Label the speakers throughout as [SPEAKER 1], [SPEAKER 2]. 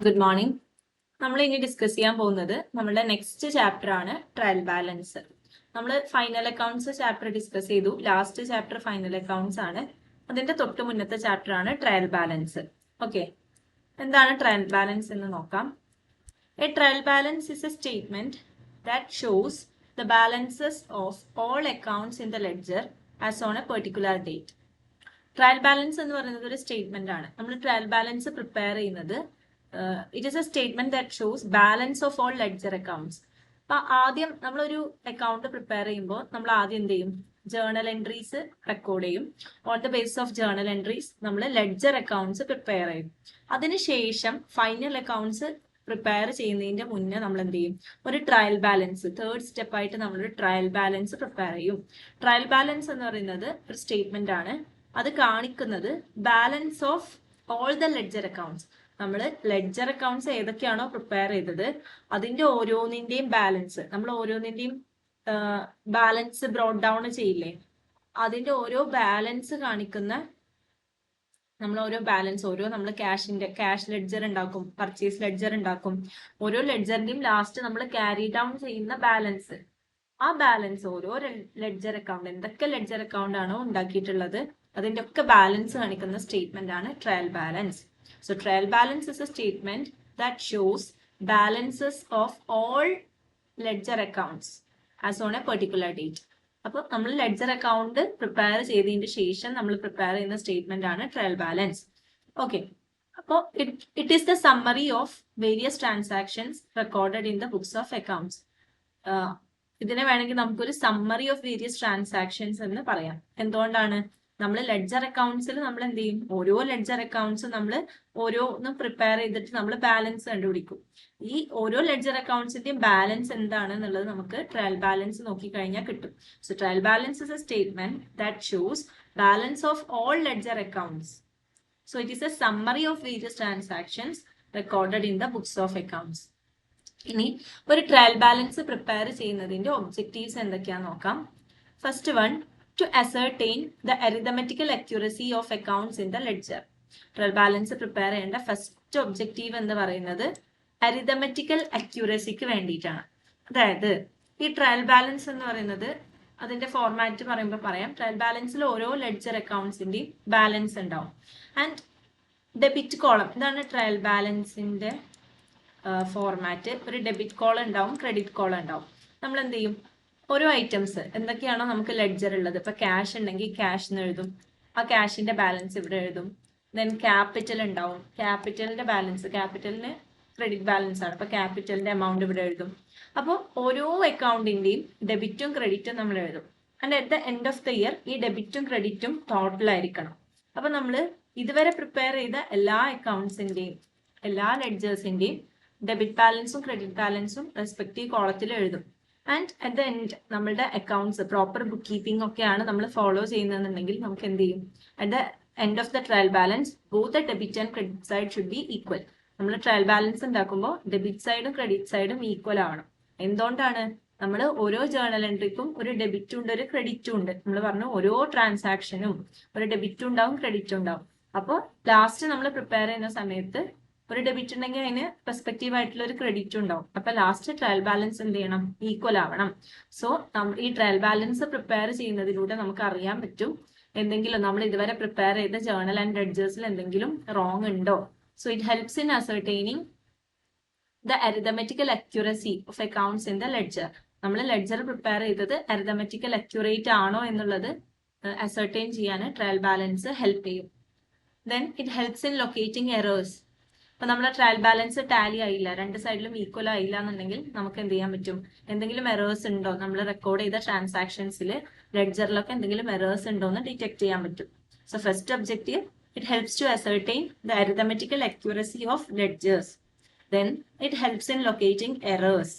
[SPEAKER 1] Good morning. നമ്മൾ ഇനി discuss ചെയ്യാൻ പോകുന്നത് നമ്മുടെ നെക്സ്റ്റ് ചാപ്റ്റർ ആണ് ട്രയൽ ബാലൻസ്. നമ്മൾ ഫൈനൽ അക്കൗണ്ട്സ് ചാപ്റ്റർ ഡിസ്കസ് ചെയ്തു. ലാസ്റ്റ് ചാപ്റ്റർ ഫൈനൽ അക്കൗണ്ട്സ് ആണ്. അതിന്റെ തൊട്ട് മുന്നത്തെ ചാപ്റ്റർ ആണ് ട്രയൽ ബാലൻസ്. ഓക്കെ, എന്താണ് ട്രയൽ ബാലൻസ് എന്ന് നോക്കാം. A trial balance is A statement that shows the balances of all accounts in the ledger as on A particular date. Trial balance എന്ന് പറയുന്നത് ഒരു സ്റ്റേറ്റ്മെന്റ് ആണ്. നമ്മൾ ട്രയൽ ബാലൻസ് പ്രിപ്പയർ ചെയ്യുന്നത് it is A statement that shows balance of all ledger accounts. അപ്പൊ ആദ്യം നമ്മളൊരു account prepare ചെയ്യുമ്പോൾ നമ്മൾ ആദ്യം എന്ത് ചെയ്യും? ജേർണൽ എൻട്രീസ് റെക്കോർഡ് ചെയ്യും. On the basis of journal entries നമ്മൾ ലെഡ്ജർ അക്കൗണ്ട്സ് പ്രിപ്പയർ ചെയ്യും. അതിനുശേഷം ഫൈനൽ അക്കൗണ്ട്സ് പ്രിപ്പയർ ചെയ്യുന്നതിന്റെ മുന്നേ നമ്മൾ എന്ത് ചെയ്യും? ഒരു ട്രയൽ ബാലൻസ്, തേർഡ് സ്റ്റെപ്പ് ആയിട്ട് നമ്മളൊരു ട്രയൽ ബാലൻസ് പ്രിപ്പയർ ചെയ്യും. ട്രയൽ ബാലൻസ് എന്ന് പറയുന്നത് ഒരു സ്റ്റേറ്റ്മെന്റ് ആണ്. അത് കാണിക്കുന്നത് balance of all the ledger accounts. നമ്മൾ ലെഡ്ജർ അക്കൗണ്ട്സ് ഏതൊക്കെയാണോ പ്രിപ്പയർ ചെയ്തത് അതിന്റെ ഓരോന്നിന്റെയും ബാലൻസ്, നമ്മൾ ഓരോന്നിന്റെയും ബാലൻസ് ബ്രോഡ് ഡൗൺ ചെയ്യില്ലേ, അതിന്റെ ഓരോ ബാലൻസ് കാണിക്കുന്ന നമ്മൾ ക്യാഷ് ലെഡ്ജർ ഉണ്ടാക്കും, പർച്ചേസ് ലെഡ്ജർ ഉണ്ടാക്കും. ഓരോ ലെഡ്ജറിന്റെയും ലാസ്റ്റ് നമ്മൾ ക്യാരി ഡൗൺ ചെയ്യുന്ന ബാലൻസ്, ആ ബാലൻസ് ഓരോ ലെഡ്ജർ അക്കൗണ്ട്, എന്തൊക്കെ ലെഡ്ജർ അക്കൗണ്ട് ആണോ ഉണ്ടാക്കിയിട്ടുള്ളത് അതിന്റെ ഒക്കെ ബാലൻസ് കാണിക്കുന്ന സ്റ്റേറ്റ്മെന്റ് ആണ് trial balance. So trial balance is a statement that shows balances of all ledger accounts as on a particular date. അപ്പോൾ നമ്മൾ ലെഡ്ജർ അക്കൗണ്ട് പ്രിപ്പയർ ചെയ്തതിന് ശേഷം നമ്മൾ പ്രിപ്പയർ ചെയ്യുന്ന സ്റ്റേറ്റ്മെന്റ് ആണ് ട്രയൽ ബാലൻസ്. ഓക്കെ, അപ്പോൾ it is the summary of various transactions recorded in the books of accounts. ഇതിനെ വേണമെങ്കിൽ നമുക്കൊരു സമ്മറി ഓഫ് വേരിയസ് ട്രാൻസാക്ഷൻസ് എന്ന് പറയാം. എന്തുകൊണ്ടാണ്? നമ്മൾ ലെഡ്ജർ അക്കൗണ്ട്സിൽ നമ്മൾ എന്ത് ചെയ്യും? ഓരോ ലെഡ്ജർ അക്കൗണ്ട്സ് നമ്മൾ ഓരോന്നും പ്രിപ്പയർ ചെയ്തിട്ട് നമ്മൾ ബാലൻസ് കണ്ടുപിടിക്കും. ഈ ഓരോ ലെഡ്ജർ അക്കൗണ്ട്സിന്റെയും ബാലൻസ് എന്താണെന്നുള്ളത് നമുക്ക് ട്രയൽ ബാലൻസ് നോക്കിക്കഴിഞ്ഞാൽ കിട്ടും. So trial balance is A statement that shows balance of all ledger accounts. So it is A summary of various transactions recorded in the books of accounts. ഇനി ഒരു trial balance prepare ചെയ്യുന്നതിന്റെ objectives എന്തൊക്കെയാന്ന് നോക്കാം. First one, to ascertain the arithmetical accuracy of accounts in the ledger. Trial balance prepare ചെയ്യേണ്ട first objective എന്ന് പറയുന്നത് അരിതമെറ്റിക്കൽ അക്യൂറസിക്ക് വേണ്ടിയിട്ടാണ്. അതായത് ഈ ട്രയൽ ബാലൻസ് എന്ന് പറയുന്നത് അതിന്റെ ഫോർമാറ്റ് പറയുമ്പോൾ പറയാം. ട്രയൽ ബാലൻസിൽ ഓരോ ലെഡ്ജർ അക്കൗണ്ട്സിന്റെയും ബാലൻസ് ഉണ്ടാവും. ആൻഡ് ഡെബിറ്റ് കോളം, ഇതാണ് ട്രയൽ ബാലൻസിന്റെ ഫോർമാറ്റ്. ഒരു ഡെബിറ്റ് കോളം ഉണ്ടാവും, ക്രെഡിറ്റ് കോളം ഉണ്ടാവും. നമ്മൾ എന്ത് ചെയ്യും? ഓരോ ഐറ്റംസ് എന്തൊക്കെയാണോ നമുക്ക് ലെഡ്ജർ ഉള്ളത്, ഇപ്പൊ ക്യാഷ് ഉണ്ടെങ്കിൽ ക്യാഷ് എന്ന് എഴുതും, ആ ക്യാഷിന്റെ ബാലൻസ് ഇവിടെ എഴുതും. ദെൻ ക്യാപിറ്റൽ ഉണ്ടാവും, ക്യാപിറ്റലിന്റെ ബാലൻസ്, ക്യാപിറ്റലിന് ക്രെഡിറ്റ് ബാലൻസ് ആണ്, അപ്പൊ ക്യാപിറ്റലിന്റെ എമൗണ്ട് ഇവിടെ എഴുതും. അപ്പോൾ ഓരോ അക്കൗണ്ടിന്റെയും ഡെബിറ്റും ക്രെഡിറ്റും നമ്മൾ എഴുതും. And at the end of the year ഈ ഡെബിറ്റും ക്രെഡിറ്റും ടോട്ടൽ ആയിരിക്കണം. അപ്പൊ നമ്മൾ ഇതുവരെ പ്രിപ്പയർ ചെയ്ത എല്ലാ അക്കൗണ്ട്സിന്റെയും എല്ലാ ലെഡ്ജേഴ്സിന്റെയും ഡെബിറ്റ് ബാലൻസും ക്രെഡിറ്റ് ബാലൻസും റെസ്പെക്റ്റീവ് കോളത്തിൽ എഴുതും. ആൻഡ് അറ്റ് ദ എൻഡ് നമ്മളുടെ അക്കൗണ്ട്സ് പ്രോപ്പർ ബുക്ക് കീപ്പിംഗ് ഒക്കെയാണ് നമ്മൾ ഫോളോ ചെയ്യുന്നതെന്നുണ്ടെങ്കിൽ നമുക്ക് എന്ത് ചെയ്യും? At the end of the trial balance both the debit and credit side should be equal. നമ്മൾ ട്രയൽ ബാലൻസ് ഉണ്ടാക്കുമ്പോൾ ഡെബിറ്റ് സൈഡും ക്രെഡിറ്റ് സൈഡും ഈക്വൽ ആവണം. എന്തുകൊണ്ടാണ്? നമ്മൾ ഓരോ ജേർണൽ എൻട്രിക്കും ഒരു ഡെബിറ്റും ഉണ്ട്, ഒരു ക്രെഡിറ്റും ഉണ്ട്. നമ്മൾ പറഞ്ഞു ഓരോ ട്രാൻസാക്ഷനും ഒരു ഡെബിറ്റും ഉണ്ടാവും, ക്രെഡിറ്റും ഉണ്ടാവും. അപ്പോൾ ലാസ്റ്റ് നമ്മൾ പ്രിപ്പയർ ചെയ്യുന്ന സമയത്ത് ഒരു ഡെബിറ്റ് ഉണ്ടെങ്കിൽ അതിന് റെസ്പെക്റ്റീവ് ആയിട്ടുള്ള ഒരു ക്രെഡിറ്റ് ഉണ്ടാവും. അപ്പൊ ലാസ്റ്റ് ട്രയൽ ബാലൻസ് എന്ത് ചെയ്യണം? ഈക്വൽ ആവണം. സോ ഈ ട്രയൽ ബാലൻസ് പ്രിപ്പയർ ചെയ്യുന്നതിലൂടെ നമുക്ക് അറിയാൻ പറ്റും എന്തെങ്കിലും നമ്മൾ ഇതുവരെ പ്രിപ്പയർ ചെയ്ത ജേർണൽ ആൻഡ് ലെഡ്ജേഴ്സിൽ എന്തെങ്കിലും റോങ് ഉണ്ടോ. So it helps in ascertaining the arithmetical accuracy of accounts in the ledger. നമ്മൾ ലെഡ്ജർ പ്രിപ്പയർ ചെയ്തത് അരിതമെറ്റിക്കൽ അക്യൂറേറ്റ് ആണോ എന്നുള്ളത് അസർട്ടൈൻ ചെയ്യാൻ ട്രയൽ ബാലൻസ് ഹെൽപ്പ് ചെയ്യും. Then it helps in locating errors. അപ്പൊ നമ്മുടെ ട്രയൽ ബാലൻസ് ടാലി ആയില്ല, രണ്ട് സൈഡിലും ഈക്വൽ ആയില്ല എന്നുണ്ടെങ്കിൽ നമുക്ക് എന്ത് ചെയ്യാൻ പറ്റും? എന്തെങ്കിലും എറേഴ്സ് ഉണ്ടോ, നമ്മൾ റെക്കോർഡ് ചെയ്ത ട്രാൻസാക്ഷൻസിൽ ലെഡ്ജറിലൊക്കെ എന്തെങ്കിലും എറേഴ്സ് ഉണ്ടോ എന്ന് ഡിറ്റക്ട് ചെയ്യാൻ പറ്റും. So first objective, it helps to ascertain the arithmetical accuracy of ledgers. Then it helps in locating errors.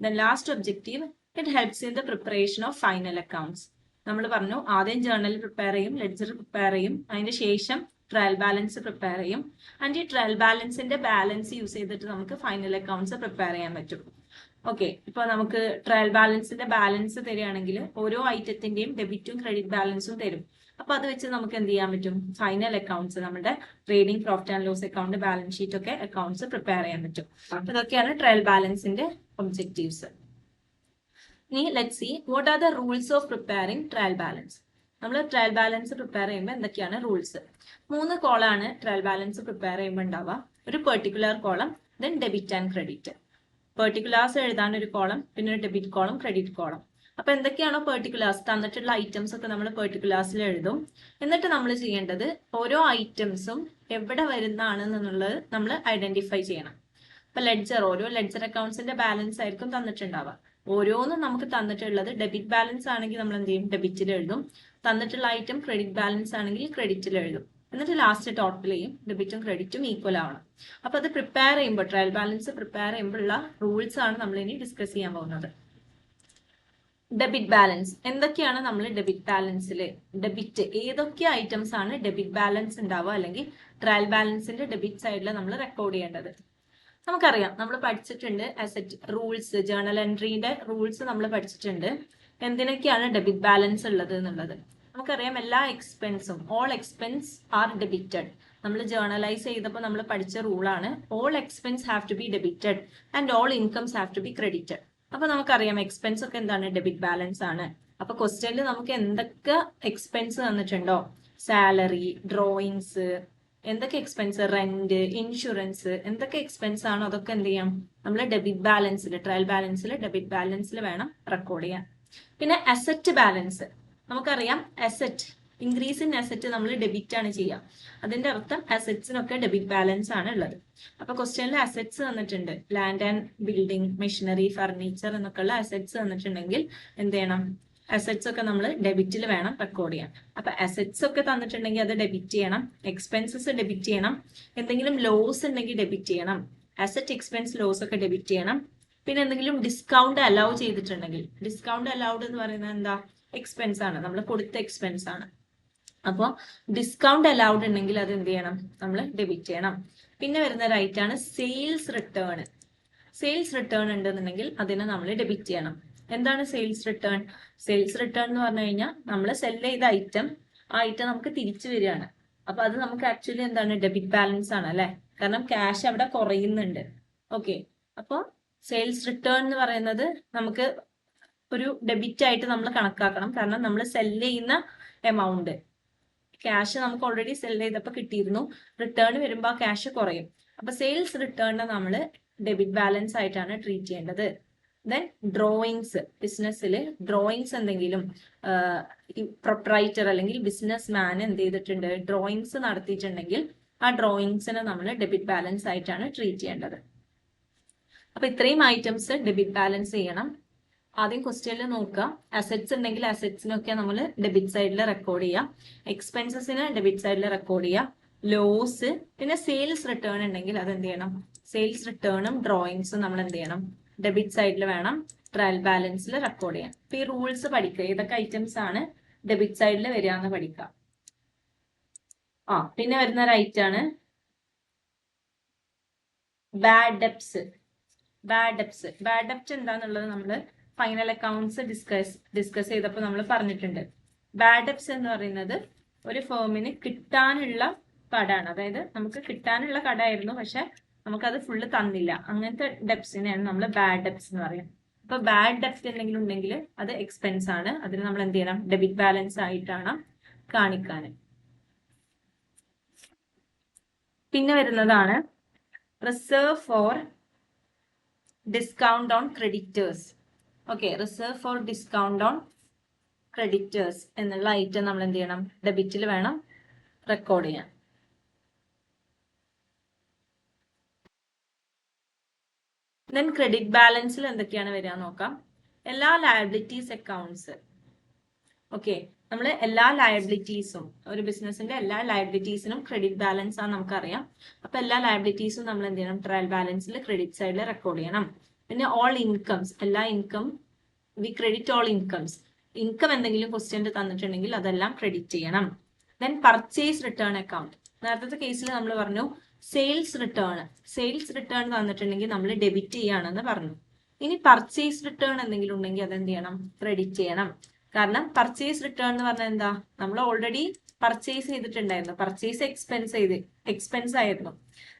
[SPEAKER 1] Then last objective, it helps in the preparation of final accounts. നമ്മൾ പറഞ്ഞു ആദ്യം journal prepare ചെയ്യും, ledger prepare ചെയ്യും, അതിന് ശേഷം trial balance prepare ചെയ്യും. And ഈ trial ബാലൻസിന്റെ ബാലൻസ് യൂസ് ചെയ്തിട്ട് നമുക്ക് ഫൈനൽ അക്കൗണ്ട്സ് പ്രിപ്പയർ ചെയ്യാൻ പറ്റും. ഓക്കെ, ഇപ്പൊ നമുക്ക് ട്രയൽ ബാലൻസിന്റെ ബാലൻസ് തരികയാണെങ്കിൽ ഓരോ ഐറ്റത്തിന്റെയും ഡെബിറ്റും ക്രെഡിറ്റ് ബാലൻസും തരും. അപ്പൊ അത് വെച്ച് നമുക്ക് എന്ത് ചെയ്യാൻ പറ്റും? ഫൈനൽ അക്കൗണ്ട്സ്, നമ്മുടെ trading profit and loss account, balance sheet ഒക്കെ അക്കൗണ്ട്സ് പ്രിപ്പയർ ചെയ്യാൻ പറ്റും. അപ്പൊ ഇതൊക്കെയാണ് ട്രയൽ ബാലൻസിന്റെ ഒബ്ജക്റ്റീവ്സ്. ഇനി let's see what are the rules of preparing trial balance. നമ്മൾ ട്രയൽ ബാലൻസ് പ്രിപ്പയർ ചെയ്യുമ്പോൾ എന്തൊക്കെയാണ് റൂൾസ്? 3 കോളാണ് ട്രയൽ ബാലൻസ് പ്രിപ്പയർ ചെയ്യുമ്പോൾ ഉണ്ടാവുക. ഒരു particular column, then debit and credit. Particulars എഴുതാൻ ഒരു കോളം, പിന്നെ ഒരു ഡെബിറ്റ് കോളം, ക്രെഡിറ്റ് കോളം. അപ്പൊ എന്തൊക്കെയാണോ പെർട്ടിക്കുലേഴ്സ്, തന്നിട്ടുള്ള ഐറ്റംസ് ഒക്കെ നമ്മൾ പെർട്ടിക്കുലേഴ്സിൽ എഴുതും. എന്നിട്ട് നമ്മൾ ചെയ്യേണ്ടത് ഓരോ ഐറ്റംസും എവിടെ വരുന്നതാണെന്നുള്ളത് നമ്മൾ ഐഡന്റിഫൈ ചെയ്യണം. ഇപ്പൊ ലെഡ്ജർ, ഓരോ ലെഡ്ജർ അക്കൗണ്ട്സിന്റെ ബാലൻസ് ആയിരിക്കും തന്നിട്ടുണ്ടാവുക. ഓരോന്നും നമുക്ക് തന്നിട്ടുള്ളത് ഡെബിറ്റ് ബാലൻസ് ആണെങ്കിൽ നമ്മൾ എന്ത് ചെയ്യും? ഡെബിറ്റിൽ എഴുതും. തന്നിട്ടുള്ള ഐറ്റം ക്രെഡിറ്റ് ബാലൻസ് ആണെങ്കിൽ ക്രെഡിറ്റിൽ എഴുതും. എന്നിട്ട് ലാസ്റ്റ് ടോട്ടൽ ചെയ്യും. ഡെബിറ്റും ക്രെഡിറ്റും ഈക്വൽ ആവണം. അപ്പൊ അത് പ്രിപ്പയർ ചെയ്യുമ്പോൾ, ട്രയൽ ബാലൻസ് പ്രിപ്പയർ ചെയ്യുമ്പോഴുള്ള റൂൾസ് ആണ് നമ്മൾ ഇനി ഡിസ്കസ് ചെയ്യാൻ പോകുന്നത്. ഡെബിറ്റ് ബാലൻസ് എന്തൊക്കെയാണ്? നമ്മൾ ഡെബിറ്റ് ബാലൻസിൽ ഡെബിറ്റ് ഏതൊക്കെ ഐറ്റംസ് ആണ് ഡെബിറ്റ് ബാലൻസ് ഉണ്ടാവുക, അല്ലെങ്കിൽ ട്രയൽ ബാലൻസിന്റെ ഡെബിറ്റ് സൈഡിൽ നമ്മൾ റെക്കോർഡ് ചെയ്യേണ്ടത്? നമുക്കറിയാം, നമ്മൾ പഠിച്ചിട്ടുണ്ട് അസറ്റ് റൂൾസ്, ജേർണൽ എൻട്രിയുടെ റൂൾസ് നമ്മൾ പഠിച്ചിട്ടുണ്ട്. എന്തിനൊക്കെയാണ് ഡെബിറ്റ് ബാലൻസ് ഉള്ളത് എന്നുള്ളത് നമുക്കറിയാം. എല്ലാ എക്സ്പെൻസും, ഓൾ എക്സ്പെൻസ് ആർ ഡെബിറ്റഡ്. നമ്മൾ ജേർണലൈസ് ചെയ്തപ്പോൾ നമ്മൾ പഠിച്ച റൂളാണ് all expense have to be debited and all incomes have to be credited. അപ്പൊ നമുക്കറിയാം എക്സ്പെൻസ് ഒക്കെ എന്താണ്? ഡെബിറ്റ് ബാലൻസ് ആണ്. അപ്പൊ ക്വസ്റ്റ്യനിൽ നമുക്ക് എന്തൊക്കെ എക്സ്പെൻസ് തന്നിട്ടുണ്ടോ, സാലറി, ഡ്രോയിങ്സ്, എന്തൊക്കെ എക്സ്പെൻസ്, റെന്റ്, ഇൻഷുറൻസ്, എന്തൊക്കെ എക്സ്പെൻസ് ആണോ അതൊക്കെ എന്ത് ചെയ്യാം? നമ്മൾ ഡെബിറ്റ് ബാലൻസിൽ, ട്രയൽ ബാലൻസിൽ, ഡെബിറ്റ് ബാലൻസിൽ വേണം റെക്കോർഡ് ചെയ്യാൻ. പിന്നെ അസറ്റ് ബാലൻസ് നമുക്കറിയാം. അസറ്റ്, ഇൻക്രീസ് ഇൻ അസറ്റ് നമ്മൾ ഡെബിറ്റ് ആണ് ചെയ്യുക. അതിന്റെ അർത്ഥം അസറ്റ്സിനൊക്കെ ഡെബിറ്റ് ബാലൻസ് ആണ് ഉള്ളത്. അപ്പൊ ക്വസ്റ്റ്യനിൽ അസറ്റ്സ് തന്നിട്ടുണ്ട്, land and building, machinery, furniture എന്നൊക്കെയുള്ള അസറ്റ്സ് തന്നിട്ടുണ്ടെങ്കിൽ എന്ത് ചെയ്യണം? അസറ്റ്സ് ഒക്കെ നമ്മൾ ഡെബിറ്റിൽ വേണം റെക്കോർഡ് ചെയ്യാൻ. അപ്പൊ അസറ്റ്സ് ഒക്കെ തന്നിട്ടുണ്ടെങ്കിൽ അത് ഡെബിറ്റ് ചെയ്യണം. എക്സ്പെൻസസ് ഡെബിറ്റ് ചെയ്യണം. എന്തെങ്കിലും ലോസ് ഉണ്ടെങ്കിൽ ഡെബിറ്റ് ചെയ്യണം. അസറ്റ് എക്സ്പെൻസ് ലോസ് ഒക്കെ ഡെബിറ്റ് ചെയ്യണം. പിന്നെ എന്തെങ്കിലും ഡിസ്കൗണ്ട് അലൗ ചെയ്തിട്ടുണ്ടെങ്കിൽ, ഡിസ്കൗണ്ട് അലൗഡ് എന്ന് പറയുന്നത് എന്താ? എക്സ്പെൻസ് ആണ്, നമ്മൾ കൊടുത്ത എക്സ്പെൻസ് ആണ്. അപ്പോൾ ഡിസ്കൗണ്ട് അലൗഡ് ഉണ്ടെങ്കിൽ അത് എന്ത് ചെയ്യണം? നമ്മൾ ഡെബിറ്റ് ചെയ്യണം. പിന്നെ വരുന്ന റൈറ്റ് ആണ് സെയിൽസ് റിട്ടേൺ. സെയിൽസ് റിട്ടേൺ ഉണ്ടെന്നുണ്ടെങ്കിൽ അതിനെ നമ്മൾ ഡെബിറ്റ് ചെയ്യണം. എന്താണ് സെയിൽസ് റിട്ടേൺ? സെയിൽസ് റിട്ടേൺ എന്ന് പറഞ്ഞു കഴിഞ്ഞാൽ നമ്മൾ സെൽ ചെയ്ത ഐറ്റം, ആ ഐറ്റം നമുക്ക് തിരിച്ചു വരികയാണ്. അപ്പൊ അത് നമുക്ക് ആക്ച്വലി എന്താണ്? ഡെബിറ്റ് ബാലൻസ് ആണ് അല്ലെ? കാരണം ക്യാഷ് അവിടെ കുറയുന്നുണ്ട്. ഓക്കെ, അപ്പോൾ സെയിൽസ് റിട്ടേൺ എന്ന് പറയുന്നത് നമുക്ക് ഒരു ഡെബിറ്റ് ആയിട്ട് നമ്മൾ കണക്കാക്കണം. കാരണം നമ്മൾ സെൽ ചെയ്യുന്ന എമൗണ്ട്, ക്യാഷ് നമുക്ക് ഓൾറെഡി സെൽ ചെയ്തപ്പോൾ കിട്ടിയിരുന്നു, റിട്ടേൺ വരുമ്പോൾ ആ ക്യാഷ് കുറയും. അപ്പൊ സെയിൽസ് റിട്ടേണിനെ നമ്മൾ ഡെബിറ്റ് ബാലൻസ് ആയിട്ടാണ് ട്രീറ്റ് ചെയ്യേണ്ടത്. ദെൻ ഡ്രോയിങ്സ്, ബിസിനസ്സിൽ ഡ്രോയിങ്സ് എന്തെങ്കിലും പ്രൊപ്രൈറ്റർ അല്ലെങ്കിൽ ബിസിനസ് മാൻ എന്ത് ചെയ്തിട്ടുണ്ട്? ഡ്രോയിങ്സ് നടത്തിയിട്ടുണ്ടെങ്കിൽ ആ ഡ്രോയിങ്സിനെ നമ്മൾ ഡെബിറ്റ് ബാലൻസ് ആയിട്ടാണ് ട്രീറ്റ് ചെയ്യേണ്ടത്. അപ്പൊ ഇത്രയും ഐറ്റംസ് ഡെബിറ്റ് ബാലൻസ് ചെയ്യണം. ആദ്യം ക്വസ്റ്റ്യനിൽ നോക്കുക, അസറ്റ്സ് ഉണ്ടെങ്കിൽ അസറ്റ്സിനൊക്കെ നമ്മൾ ഡെബിറ്റ് സൈഡിൽ റെക്കോർഡ് ചെയ്യാം. എക്സ്പെൻസസിന് ഡെബിറ്റ് സൈഡിൽ റെക്കോർഡ് ചെയ്യാം. ലോസ്, പിന്നെ സെയിൽസ് റിട്ടേൺ ഉണ്ടെങ്കിൽ അത് എന്ത് ചെയ്യണം? സെയിൽസ് റിട്ടേണും ഡ്രോയിങ്സും നമ്മൾ എന്ത് ചെയ്യണം? ഡെബിറ്റ് സൈഡിൽ വേണം ട്രയൽ ബാലൻസിൽ റെക്കോർഡ് ചെയ്യാം. അപ്പൊ ഈ റൂൾസ് പഠിക്കുക, ഏതൊക്കെ ഐറ്റംസ് ആണ് ഡെബിറ്റ് സൈഡിൽ വരികയെന്ന് പഠിക്കാം. പിന്നെ വരുന്ന റൈറ്റ് ആണ് ബാഡ് ഡെപ്സ്. ബാഡ് ഡെപ്റ്റ് എന്താന്നുള്ളത് നമ്മൾ ഫൈനൽ അക്കൗണ്ട്സ് ഡിസ്കസ് ചെയ്തപ്പോൾ നമ്മൾ പറഞ്ഞിട്ടുണ്ട്. ബാഡ് ഡെപ്സ് എന്ന് പറയുന്നത് ഒരു ഫേമിന് കിട്ടാനുള്ള കടമാണ്. അതായത് നമുക്ക് കിട്ടാനുള്ള കടയായിരുന്നു, പക്ഷെ നമുക്കത് ഫുള്ള് തന്നില്ല. അങ്ങനത്തെ ഡെപ്സിനെയാണ് നമ്മൾ ബാഡ് ഡെപ്സ് എന്ന് പറയുന്നത്. അപ്പൊ ബാഡ് ഡെപ്റ്റ് എന്തെങ്കിലും ഉണ്ടെങ്കിൽ അത് എക്സ്പെൻസ് ആണ്. അതിന് നമ്മൾ എന്ത് ചെയ്യണം? ഡെബിറ്റ് ബാലൻസ് ആയിട്ടാണ് കാണിക്കാൻ. പിന്നെ വരുന്നതാണ് reserve for discount on creditors. Okay, reserve for discount on creditors എന്നുള്ള ഐറ്റം നമ്മൾ എന്ത് ചെയ്യണം? ഡെബിറ്റിൽ വേണം റെക്കോർഡ് ചെയ്യാൻ. ദെൻ ക്രെഡിറ്റ് ബാലൻസിൽ എന്തൊക്കെയാണ് വരിക നോക്കാം. എല്ലാ ലയബിലിറ്റീസ് അക്കൗണ്ട്സ്. ഓക്കെ, നമ്മൾ എല്ലാ ലയബിലിറ്റീസും, ഒരു ബിസിനസിന്റെ എല്ലാ ലയബിലിറ്റീസിനും ക്രെഡിറ്റ് ബാലൻസ് ആണ് നമുക്കറിയാം. അപ്പൊ എല്ലാ ലയബിലിറ്റീസും നമ്മൾ എന്ത് ചെയ്യണം? ട്രയൽ ബാലൻസിൽ ക്രെഡിറ്റ് സൈഡിൽ റെക്കോർഡ് ചെയ്യണം. പിന്നെ ഓൾ ഇൻകംസ്, എല്ലാ income, we credit all incomes. Income എന്തെങ്കിലും ക്വസ്റ്റ്യൻ തന്നിട്ടുണ്ടെങ്കിൽ അതെല്ലാം ക്രെഡിറ്റ് ചെയ്യണം. Then purchase return account. നേരത്തെ കേസിൽ നമ്മൾ പറഞ്ഞു സെയിൽസ് റിട്ടേൺ തന്നിട്ടുണ്ടെങ്കിൽ നമ്മൾ ഡെബിറ്റ് ചെയ്യാണെന്ന് പറഞ്ഞു. ഇനി പർച്ചേസ് റിട്ടേൺ എന്തെങ്കിലും ഉണ്ടെങ്കിൽ അതെന്ത് ചെയ്യണം? ക്രെഡിറ്റ് ചെയ്യണം. കാരണം പർച്ചേസ് റിട്ടേൺ എന്ന് പറഞ്ഞാൽ എന്താ, നമ്മൾ ഓൾറെഡി പർച്ചേസ് ചെയ്തിട്ടുണ്ടായിരുന്നു, പർച്ചേസ് എക്സ്പെൻസ് ആയിരുന്നു.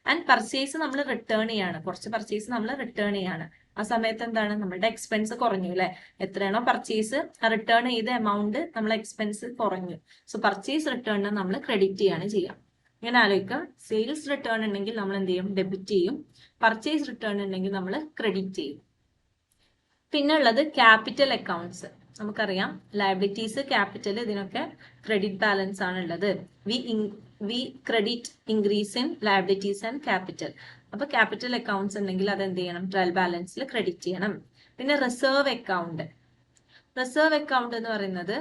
[SPEAKER 1] ആൻഡ് പർച്ചേസ് നമ്മൾ റിട്ടേൺ ചെയ്യാണ്, കുറച്ച് പർച്ചേസ് നമ്മൾ റിട്ടേൺ ചെയ്യാണ്. ആ സമയത്ത് എന്താണ്, നമ്മുടെ എക്സ്പെൻസ് കുറഞ്ഞു അല്ലെ, എത്രയാണോ പർച്ചേസ് റിട്ടേൺ ചെയ്ത എമൗണ്ട് നമ്മളെ എക്സ്പെൻസ് കുറഞ്ഞു. സോ പർച്ചേസ് റിട്ടേണിന് നമ്മൾ ക്രെഡിറ്റ് ചെയ്യാണ് ചെയ്യാം. ഇങ്ങനെ ആലോചിക്കുക, സെയിൽസ് റിട്ടേൺ ഉണ്ടെങ്കിൽ നമ്മൾ എന്ത് ചെയ്യും, ഡെബിറ്റ് ചെയ്യും. പർച്ചേസ് റിട്ടേൺ ഉണ്ടെങ്കിൽ നമ്മൾ ക്രെഡിറ്റ് ചെയ്യും. പിന്നെ ഉള്ളത് ക്യാപിറ്റൽ അക്കൗണ്ട്സ്. നമുക്കറിയാം ലയബിലിറ്റീസ്, ക്യാപിറ്റൽ, ഇതിനൊക്കെ ക്രെഡിറ്റ് ബാലൻസ് ആണ് ഉള്ളത്. We credit increase in liabilities and capital. അപ്പൊ ക്യാപിറ്റൽ അക്കൗണ്ട്സ് ഉണ്ടെങ്കിൽ അത് എന്ത് ചെയ്യണം, ട്രയൽ ബാലൻസിൽ ക്രെഡിറ്റ് ചെയ്യണം. പിന്നെ റിസർവ് അക്കൗണ്ട്. റിസർവ് അക്കൗണ്ട് എന്ന് പറയുന്നത്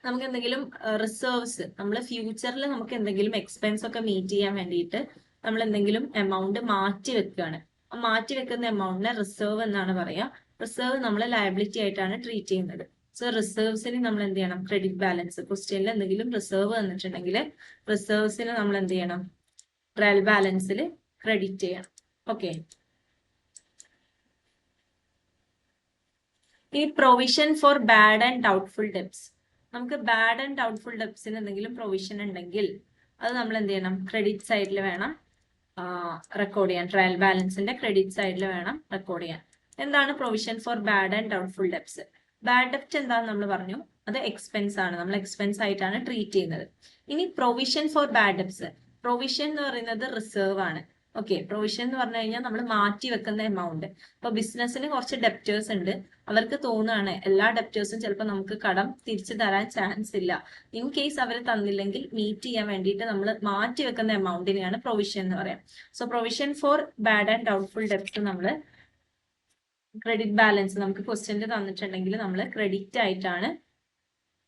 [SPEAKER 1] നമുക്ക് എന്തെങ്കിലും റിസർവ്സ്, നമ്മൾ ഫ്യൂച്ചറിൽ നമുക്ക് എന്തെങ്കിലും എക്സ്പെൻസ് ഒക്കെ മീറ്റ് ചെയ്യാൻ വേണ്ടിയിട്ട് നമ്മൾ എന്തെങ്കിലും എമൗണ്ട് മാറ്റി വെക്കുകയാണ്. ആ മാറ്റി വെക്കുന്ന എമൗണ്ടിനെ റിസർവ് എന്നാണ് പറയാ. റിസർവ് നമ്മൾ ലയബിലിറ്റി ആയിട്ടാണ് ട്രീറ്റ് ചെയ്യുന്നത്. സോ റിസർവ്സിന് നമ്മൾ എന്ത് ചെയ്യണം, ക്രെഡിറ്റ് ബാലൻസ്, ക്വസ്റ്റ്യനിൽ എന്തെങ്കിലും റിസർവ് വന്നിട്ടുണ്ടെങ്കിൽ റിസർവ്സിന് നമ്മൾ എന്ത് ചെയ്യണം, ട്രയൽ ബാലൻസിൽ ക്രെഡിറ്റ് ചെയ്യണം. ഓക്കെ. ഈ provision for bad and doubtful debts. നമുക്ക് ബാഡ് ആൻഡ് ഡൗട്ട്ഫുൾ ഡെബ്റ്റ്സിന് എന്തെങ്കിലും പ്രൊവിഷൻ ഉണ്ടെങ്കിൽ അത് നമ്മൾ എന്ത് ചെയ്യണം, ക്രെഡിറ്റ് സൈഡിൽ വേണം റെക്കോർഡ് ചെയ്യാൻ. ട്രയൽ ബാലൻസിന്റെ ക്രെഡിറ്റ് സൈഡിൽ വേണം റെക്കോർഡ് ചെയ്യാൻ. എന്താണ് provision for bad and doubtful debts? Bad ഡെബ്റ്റ് എന്താണെന്ന് നമ്മൾ പറഞ്ഞു, അത് എക്സ്പെൻസ് ആണ്, നമ്മൾ എക്സ്പെൻസ് ആയിട്ടാണ് ട്രീറ്റ് ചെയ്യുന്നത്. ഇനി പ്രൊവിഷൻ ഫോർ ബാഡ് ഡെബ്റ്റ്സ്, പ്രൊവിഷൻ എന്ന് പറയുന്നത് റിസർവ് ആണ്. ഓക്കെ, പ്രൊവിഷൻ എന്ന് പറഞ്ഞു കഴിഞ്ഞാൽ നമ്മൾ മാറ്റി വെക്കുന്ന എമൗണ്ട്. ഇപ്പൊ ബിസിനസ്സിന് കുറച്ച് ഡെപ്റ്റേഴ്സ് ഉണ്ട്, അവർക്ക് തോന്നുകയാണ് എല്ലാ ഡെപ്റ്റേഴ്സും ചിലപ്പോൾ നമുക്ക് കടം തിരിച്ചു തരാൻ ചാൻസ് ഇല്ല. ഇൻ കേസ് അവർ തന്നില്ലെങ്കിൽ മീറ്റ് ചെയ്യാൻ വേണ്ടിയിട്ട് നമ്മൾ മാറ്റി വെക്കുന്ന എമൗണ്ടിനെയാണ് പ്രൊവിഷൻ എന്ന് പറയാം. So provision for bad and doubtful ഡെപ്റ്റ് നമ്മൾ ക്രെഡിറ്റ് ബാലൻസ് നമുക്ക് ക്വസ്റ്റ്യനിൽ തന്നിട്ടുണ്ടെങ്കിൽ നമ്മൾ ക്രെഡിറ്റ് ആയിട്ടാണ്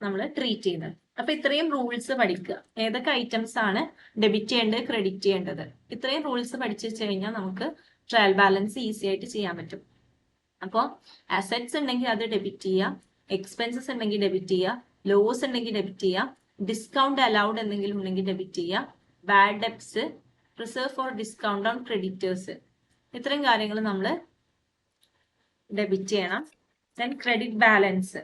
[SPEAKER 1] നമ്മൾ ട്രീറ്റ് ചെയ്യുന്നത്. അപ്പൊ ഇത്രയും റൂൾസ് പഠിക്കുക, ഏതൊക്കെ ഐറ്റംസ് ആണ് ഡെബിറ്റ് ചെയ്യേണ്ടത്, ക്രെഡിറ്റ് ചെയ്യേണ്ടത്. ഇത്രയും റൂൾസ് പഠിച്ചു വെച്ച് കഴിഞ്ഞാൽ നമുക്ക് ട്രയൽ ബാലൻസ് ഈസി ആയിട്ട് ചെയ്യാൻ പറ്റും. അപ്പോൾ അസറ്റ്സ് ഉണ്ടെങ്കിൽ അത് ഡെബിറ്റ് ചെയ്യുക, എക്സ്പെൻസസ് ഉണ്ടെങ്കിൽ ഡെബിറ്റ് ചെയ്യുക, ലോസ് ഉണ്ടെങ്കിൽ ഡെബിറ്റ് ചെയ്യുക, ഡിസ്കൗണ്ട് അലൗഡ് എന്തെങ്കിലും ഉണ്ടെങ്കിൽ ഡെബിറ്റ് ചെയ്യുക, bad debts, reserve for discount on creditors, ഇത്രയും കാര്യങ്ങൾ നമ്മൾ ഡെബിറ്റ് ചെയ്യണം. Then credit balance,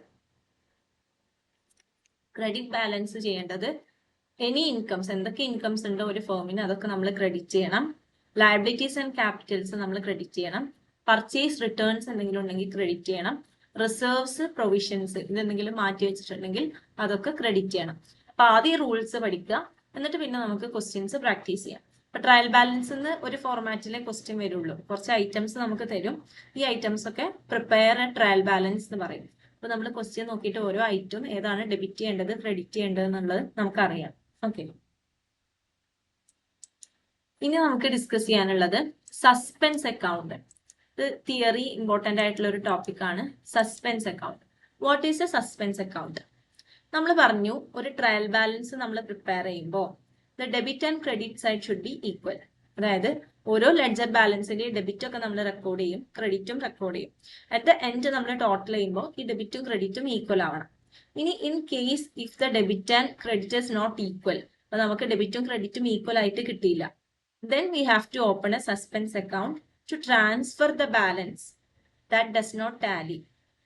[SPEAKER 1] credit balance ചെയ്യേണ്ടത് എനി ഇൻകംസ്, എന്തൊക്കെ ഇൻകംസ് ഉണ്ടോ ഒരു ഫേമിന് അതൊക്കെ നമ്മൾ ക്രെഡിറ്റ് ചെയ്യണം. ലയബിലിറ്റീസ് ആൻഡ് ക്യാപിറ്റൽസ് നമ്മൾ ക്രെഡിറ്റ് ചെയ്യണം. പർച്ചേസ് റിട്ടേൺസ് എന്തെങ്കിലും ഉണ്ടെങ്കിൽ ക്രെഡിറ്റ് ചെയ്യണം. റിസർവ്സ്, പ്രൊവിഷൻസ് ഇതെന്തെങ്കിലും മാറ്റി വെച്ചിട്ടുണ്ടെങ്കിൽ അതൊക്കെ ക്രെഡിറ്റ് ചെയ്യണം. അപ്പൊ ആദ്യം റൂൾസ് പഠിക്കുക, എന്നിട്ട് പിന്നെ നമുക്ക് ക്വസ്റ്റ്യൻസ് പ്രാക്ടീസ് ചെയ്യാം. അപ്പൊ ട്രയൽ ബാലൻസ് ഒരു ഫോർമാറ്റിലെ ക്വസ്റ്റ്യൻ വരുള്ളൂ. കുറച്ച് ഐറ്റംസ് നമുക്ക് തരും, ഈ ഐറ്റംസ് ഒക്കെ പ്രിപ്പയർ എ ട്രയൽ ബാലൻസ് എന്ന് പറയും. അപ്പൊ നമ്മൾ ക്വസ്റ്റ്യൻ നോക്കിയിട്ട് ഓരോ ഐറ്റം ഏതാണ് ഡെബിറ്റ് ചെയ്യേണ്ടത്, ക്രെഡിറ്റ് ചെയ്യേണ്ടത് എന്നുള്ളത് നമുക്കറിയാം. ഓക്കെ, ഇനി നമുക്ക് ഡിസ്കസ് ചെയ്യാനുള്ളത് സസ്പെൻസ് അക്കൗണ്ട്. ഇത് തിയറി ഇമ്പോർട്ടന്റ് ആയിട്ടുള്ള ഒരു ടോപ്പിക് ആണ്. Suspense account. What is a suspense account? നമ്മൾ പറഞ്ഞു ഒരു ട്രയൽ ബാലൻസ് നമ്മൾ പ്രിപ്പയർ ചെയ്യുമ്പോൾ the debit and credit side should be equal. അതായത് ഓരോ ലെഡ്ജർ ബാലൻസിന്റെ ഡെബിറ്റ് ഒക്കെ നമ്മൾ റെക്കോർഡ് ചെയ്യും, ക്രെഡിറ്റും റെക്കോർഡ് ചെയ്യും. അറ്റ് ദ എൻഡ് നമ്മൾ ടോട്ടൽ ചെയ്യുമ്പോൾ ഈ ഡെബിറ്റും ക്രെഡിറ്റും ഈക്വൽ ആവണം. ഇനി in case if the debit and credit is not equal, അപ്പൊ നമുക്ക് ഡെബിറ്റും ക്രെഡിറ്റും ഈക്വൽ ആയിട്ട് കിട്ടിയില്ല, then we have to open a suspense account to transfer the balance that does not tally.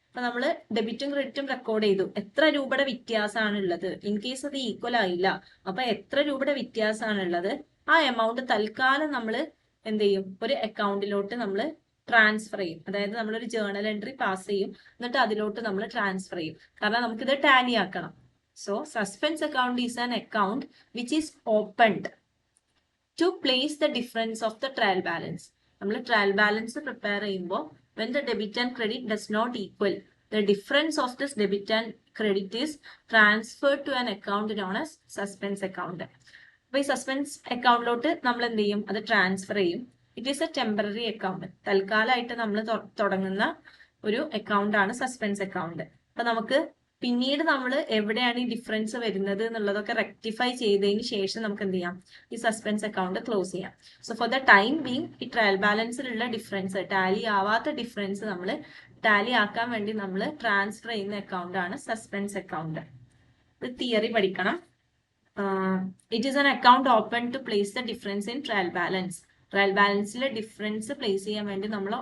[SPEAKER 1] അപ്പൊ നമ്മൾ ഡെബിറ്റും ക്രെഡിറ്റും റെക്കോർഡ് ചെയ്തു, എത്ര രൂപയുടെ വ്യത്യാസമാണ് ഉള്ളത്, ഇൻ കേസ് അത് ഈക്വൽ ആയില്ല, അപ്പൊ എത്ര രൂപയുടെ വ്യത്യാസമാണ് ഉള്ളത്, ആ എമൗണ്ട് തൽക്കാലം നമ്മൾ എന്ത് ചെയ്യും, ഒരു അക്കൗണ്ടിലോട്ട് നമ്മൾ ട്രാൻസ്ഫർ ചെയ്യും. അതായത് നമ്മളൊരു ജേർണൽ എൻട്രി പാസ് ചെയ്യും, എന്നിട്ട് അതിലോട്ട് നമ്മൾ ട്രാൻസ്ഫർ ചെയ്യും, കാരണം നമുക്കിത് ടാലി ആക്കണം. So suspense account is an account which is opened to place the difference of the trial balance. നമ്മൾ ട്രയൽ ബാലൻസ് പ്രിപ്പയർ ചെയ്യുമ്പോൾ when the debit and credit does not equal, the difference of this debit and credit is transferred to an account known as suspense account. അപ്പോൾ ഈ suspense അക്കൗണ്ടിലോട്ട് നമ്മൾ എന്ത് ചെയ്യും, അത് transfer ചെയ്യും. It is a temporary account, തൽക്കാലമായിട്ട് നമ്മൾ തുടങ്ങുന്ന ഒരു അക്കൗണ്ട് ആണ് സസ്പെൻസ് അക്കൗണ്ട്. അപ്പൊ നമുക്ക് പിന്നീട് നമ്മൾ എവിടെയാണ് ഈ ഡിഫറൻസ് വരുന്നത് എന്നുള്ളതൊക്കെ റെക്ടിഫൈ ചെയ്തതിന് ശേഷം നമുക്ക് എന്ത് ചെയ്യാം, ഈ സസ്പെൻസ് അക്കൗണ്ട് ക്ലോസ് ചെയ്യാം. So for the time being ഈ ട്രയൽ ബാലൻസിലുള്ള ഡിഫറൻസ്, ടാലി ആവാത്ത ഡിഫറൻസ് നമ്മൾ ടാലി ആക്കാൻ വേണ്ടി നമ്മൾ ട്രാൻസ്ഫർ ചെയ്യുന്ന അക്കൗണ്ട് ആണ് സസ്പെൻസ് അക്കൗണ്ട്. ഇത് തിയറി പഠിക്കണം. It is an account open to place the difference in trial balance. Trial ബാലൻസിലെ ഡിഫറൻസ് പ്ലേസ് ചെയ്യാൻ വേണ്ടി നമ്മൾ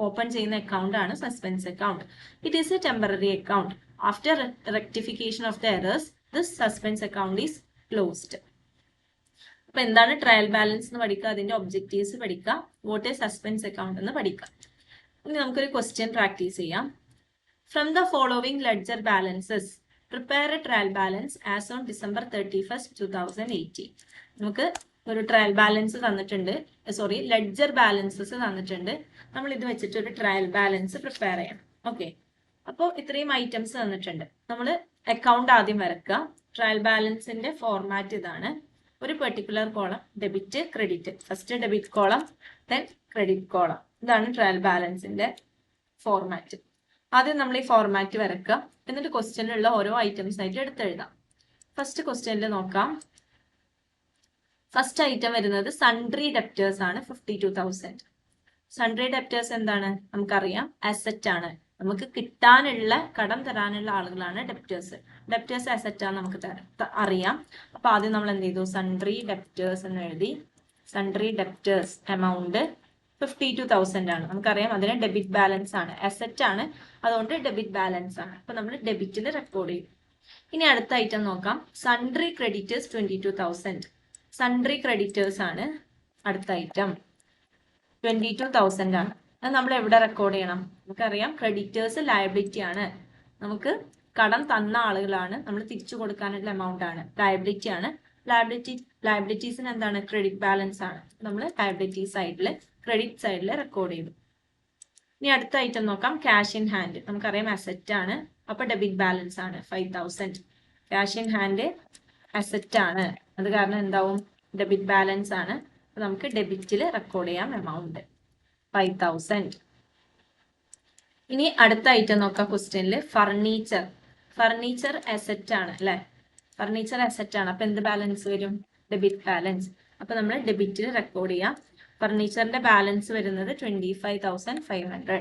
[SPEAKER 1] ഓപ്പൺ ചെയ്യുന്ന അക്കൗണ്ട് ആണ് suspense account. It is a temporary account. After rectification of the errors, this suspense account is closed. അപ്പൊ എന്താണ് trial balance എന്ന് പഠിക്കുക, അതിന്റെ ഒബ്ജക്റ്റീവ്സ് പഠിക്കുക, വാട്ട് ഈസ് സസ്പെൻസ് അക്കൗണ്ട് എന്ന് പഠിക്കുക. ഇനി നമുക്കൊരു ക്വസ്റ്റ്യൻ പ്രാക്ടീസ് ചെയ്യാം. From the following ledger balances prepare A trial balance as on December 31st, 2018. നമുക്ക് ഒരു ട്രയൽ ബാലൻസ് തന്നിട്ടുണ്ട്, സോറി ലെഡ്ജർ ബാലൻസസ് തന്നിട്ടുണ്ട്. നമ്മൾ ഇത് വെച്ചിട്ട് ഒരു ട്രയൽ ബാലൻസ് പ്രിപ്പയർ ചെയ്യണം. ഓക്കെ, അപ്പോൾ ഇത്രയും ഐറ്റംസ് തന്നിട്ടുണ്ട്. നമ്മൾ അക്കൗണ്ട് ആദ്യം വരക്കുക. ട്രയൽ ബാലൻസിന്റെ ഫോർമാറ്റ് ഇതാണ്. ഒരു particular column debit credit, first debit column then credit column. ഇതാണ് ട്രയൽ ബാലൻസിന്റെ ഫോർമാറ്റ്. ആദ്യം നമ്മൾ ഈ ഫോർമാറ്റ് വരക്കുക, എന്നിട്ട് ക്വസ്റ്റ്യനിലുള്ള ഓരോ ഐറ്റംസ് ആയിട്ട് എടുത്തെഴുതാം. ഫസ്റ്റ് ക്വസ്റ്റ്യനിൽ നോക്കാം. ഫസ്റ്റ് ഐറ്റം വരുന്നത് സൺട്രി ഡെപ്റ്റേഴ്സ് ആണ്, 52,000. സൺട്രി ഡെപ്റ്റേഴ്സ് എന്താണ് നമുക്കറിയാം, അസറ്റ് ആണ്. നമുക്ക് കിട്ടാനുള്ള കടം തരാനുള്ള ആളുകളാണ് ഡെപ്റ്റേഴ്സ്. ഡെപ്റ്റേഴ്സ് അസറ്റ് ആണ് നമുക്ക് അറിയാം. അപ്പൊ ആദ്യം നമ്മൾ എന്ത് ചെയ്തു, സൺട്രി ഡെപ്റ്റേഴ്സ് എന്ന് എഴുതി. സൺട്രി ഡെപ്റ്റേഴ്സ് എമൗണ്ട് 52,000 ആണ്. നമുക്കറിയാം അതിന് ഡെബിറ്റ് ബാലൻസ് ആണ്, അസറ്റ് ആണ്, അതുകൊണ്ട് ഡെബിറ്റ് ബാലൻസ് ആണ്. അപ്പൊ നമ്മൾ ഡെബിറ്റിൽ റെക്കോർഡ് ചെയ്യും. ഇനി അടുത്ത ഐറ്റം നോക്കാം. Sundry creditors 22,000. സൺട്രി ക്രെഡിറ്റേഴ്സ് ആണ് അടുത്ത ഐറ്റം. 22,000 ആണ്. അത് നമ്മൾ എവിടെ റെക്കോർഡ് ചെയ്യണം? നമുക്കറിയാം ക്രെഡിറ്റേഴ്സ് ലയബിലിറ്റി ആണ്, നമുക്ക് കടം തന്ന ആളുകളാണ്, നമ്മൾ തിരിച്ചു കൊടുക്കാനുള്ള എമൗണ്ട് ആണ്, ലയബിലിറ്റി ആണ്. ലയബിലിറ്റീസിന് എന്താണ്, ക്രെഡിറ്റ് ബാലൻസ് ആണ്. നമ്മൾ ലയബിലിറ്റി സൈഡിൽ ക്രെഡിറ്റ് സൈഡിൽ റെക്കോർഡ് ചെയ്തു. ഇനി അടുത്ത ഐറ്റം നോക്കാം. Cash in hand. നമുക്കറിയാം അസറ്റ് ആണ്, അപ്പൊ ഡെബിറ്റ് ബാലൻസ് ആണ് 5,000. ക്യാഷ് ഇൻ ഹാൻഡ് അസറ്റ് ആണ്, അത് കാരണം എന്താവും, ഡെബിറ്റ് ബാലൻസ് ആണ്. അപ്പൊ നമുക്ക് ഡെബിറ്റിൽ റെക്കോർഡ് ചെയ്യാം എമൗണ്ട് 5,000. ഇനി അടുത്ത ഐറ്റം നോക്കാം ക്വസ്റ്റ്യനിൽ. ഫർണിച്ചർ. ഫർണിച്ചർ അസറ്റ് ആണ് അല്ലെ, ഫർണിച്ചർ അസറ്റ് ആണ്. അപ്പൊ എന്ത് ബാലൻസ് വരും, ഡെബിറ്റ് ബാലൻസ്. അപ്പൊ നമ്മൾ ഡെബിറ്റിൽ റെക്കോർഡ് ചെയ്യാം. ഫർണിച്ചറിന്റെ ബാലൻസ് വരുന്നത് 25,500.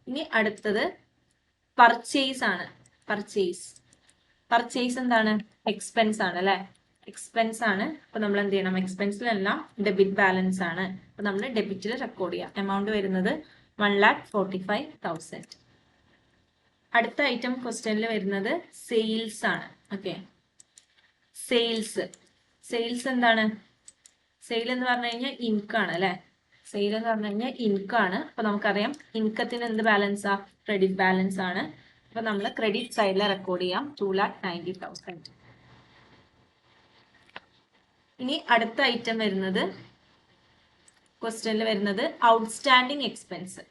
[SPEAKER 1] ഇനി അടുത്തത് പർച്ചേസ് ആണ്. പർച്ചേസ് എന്താണ്, എക്സ്പെൻസ് ആണ് അല്ലെ, എക്സ്പെൻസ് ആണ്. അപ്പൊ നമ്മൾ എന്ത് ചെയ്യണം, എക്സ്പെൻസിലെല്ലാം ഡെബിറ്റ് ബാലൻസ് ആണ്. അപ്പൊ നമ്മൾ ഡെബിറ്റിൽ റെക്കോർഡ് ചെയ്യാം. എമൗണ്ട് വരുന്നത് 1,45,000. അടുത്ത ഐറ്റം ക്വസ്റ്റ്യനിൽ വരുന്നത് സെയിൽസ് ആണ്. ഓക്കെ, സെയിൽസ് എന്താണ്, സെയിൽ എന്ന് പറഞ്ഞു കഴിഞ്ഞാൽ ഇൻകാണ് അല്ലെ, സെയിൽ എന്ന് പറഞ്ഞു കഴിഞ്ഞാൽ ഇൻകാണ്. അപ്പൊ നമുക്കറിയാം ഇൻകത്തിന് എന്ത് ബാലൻസാ, ക്രെഡിറ്റ് ബാലൻസ് ആണ്. അപ്പൊ നമ്മൾ ക്രെഡിറ്റ് സൈഡിൽ റെക്കോർഡ് ചെയ്യാം 2,90,000. ഇനി അടുത്ത ഐറ്റം വരുന്നത് ക്വസ്റ്റ്യനിൽ വരുന്നത് ഔട്ട്സ്റ്റാൻഡിങ് എക്സ്പെൻസ്.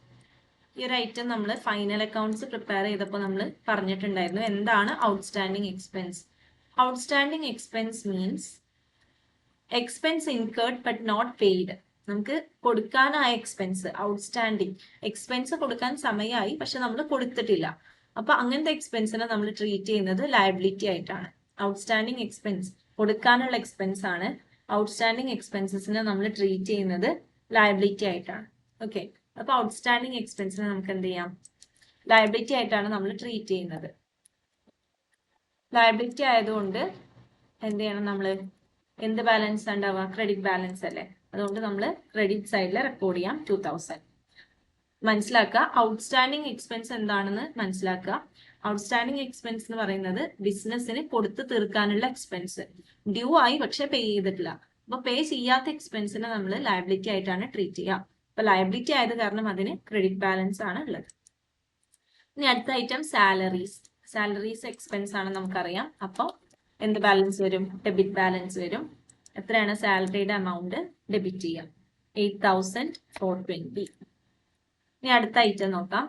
[SPEAKER 1] ഈ ഒരു ഐറ്റം നമ്മൾ ഫൈനൽ അക്കൗണ്ട്സ് പ്രിപ്പയർ ചെയ്തപ്പോൾ നമ്മൾ പറഞ്ഞിട്ടുണ്ടായിരുന്നു. എന്താണ് outstanding expense? Outstanding expense means expense incurred but not paid. നമുക്ക് കൊടുക്കാനായ എക്സ്പെൻസ്, ഔട്ട്സ്റ്റാൻഡിങ് എക്സ്പെൻസ് കൊടുക്കാൻ സമയമായി പക്ഷെ നമ്മൾ കൊടുത്തിട്ടില്ല. അപ്പൊ അങ്ങനത്തെ എക്സ്പെൻസിനെ നമ്മൾ ട്രീറ്റ് ചെയ്യുന്നത് ലയബിലിറ്റി ആയിട്ടാണ്. ഔട്ട്സ്റ്റാൻഡിങ് എക്സ്പെൻസ് കൊടുക്കാനുള്ള എക്സ്പെൻസ് ആണ്. ഔട്ട്സ്റ്റാൻഡിങ് എക്സ്പെൻസസിനെ നമ്മൾ ട്രീറ്റ് ചെയ്യുന്നത് ലയബിലിറ്റി ആയിട്ടാണ്. ഓക്കെ, അപ്പൊ ഔട്ട്സ്റ്റാൻഡിങ് എക്സ്പെൻസിനെ നമുക്ക് എന്ത് ചെയ്യാം, ലയബിലിറ്റി ആയിട്ടാണ് നമ്മൾ ട്രീറ്റ് ചെയ്യുന്നത്. ലയബിലിറ്റി ആയതുകൊണ്ട് എന്ത് ചെയ്യണം, നമ്മൾ എന്ത് ബാലൻസ് ഉണ്ടാവുക, ക്രെഡിറ്റ് ബാലൻസ് അല്ലേ, അതുകൊണ്ട് നമ്മൾ ക്രെഡിറ്റ് സൈഡിൽ റെക്കോർഡ് ചെയ്യാം 2,000. മനസ്സിലാക്കുക ഔട്ട്സ്റ്റാൻഡിങ് എക്സ്പെൻസ് എന്താണെന്ന് മനസ്സിലാക്കുക. ഔട്ട്സ്റ്റാൻഡിങ് എക്സ്പെൻസ് എന്ന് പറയുന്നത് ബിസിനസ്സിന് കൊടുത്തു തീർക്കാനുള്ള എക്സ്പെൻസ്, ഡ്യൂ ആയി പക്ഷെ പേ ചെയ്തിട്ടില്ല. അപ്പൊ പേ ചെയ്യാത്ത എക്സ്പെൻസിനെ നമ്മൾ ലയബിലിറ്റി ആയിട്ടാണ് ട്രീറ്റ് ചെയ്യുക. അപ്പൊ ലയബിലിറ്റി ആയത് കാരണം അതിന് ക്രെഡിറ്റ് ബാലൻസ് ആണ് ഉള്ളത്. ഇനി അടുത്ത ഐറ്റം സാലറീസ് എക്സ്പെൻസ് ആണ് നമുക്കറിയാം. അപ്പോൾ എന്ത് ബാലൻസ് വരും, ഡെബിറ്റ് ബാലൻസ് വരും. എത്രയാണ് സാലറിയുടെ എമൗണ്ട് ഡെബിറ്റ് ചെയ്യാം, 8,420. ഇനി അടുത്ത ഐറ്റം നോക്കാം.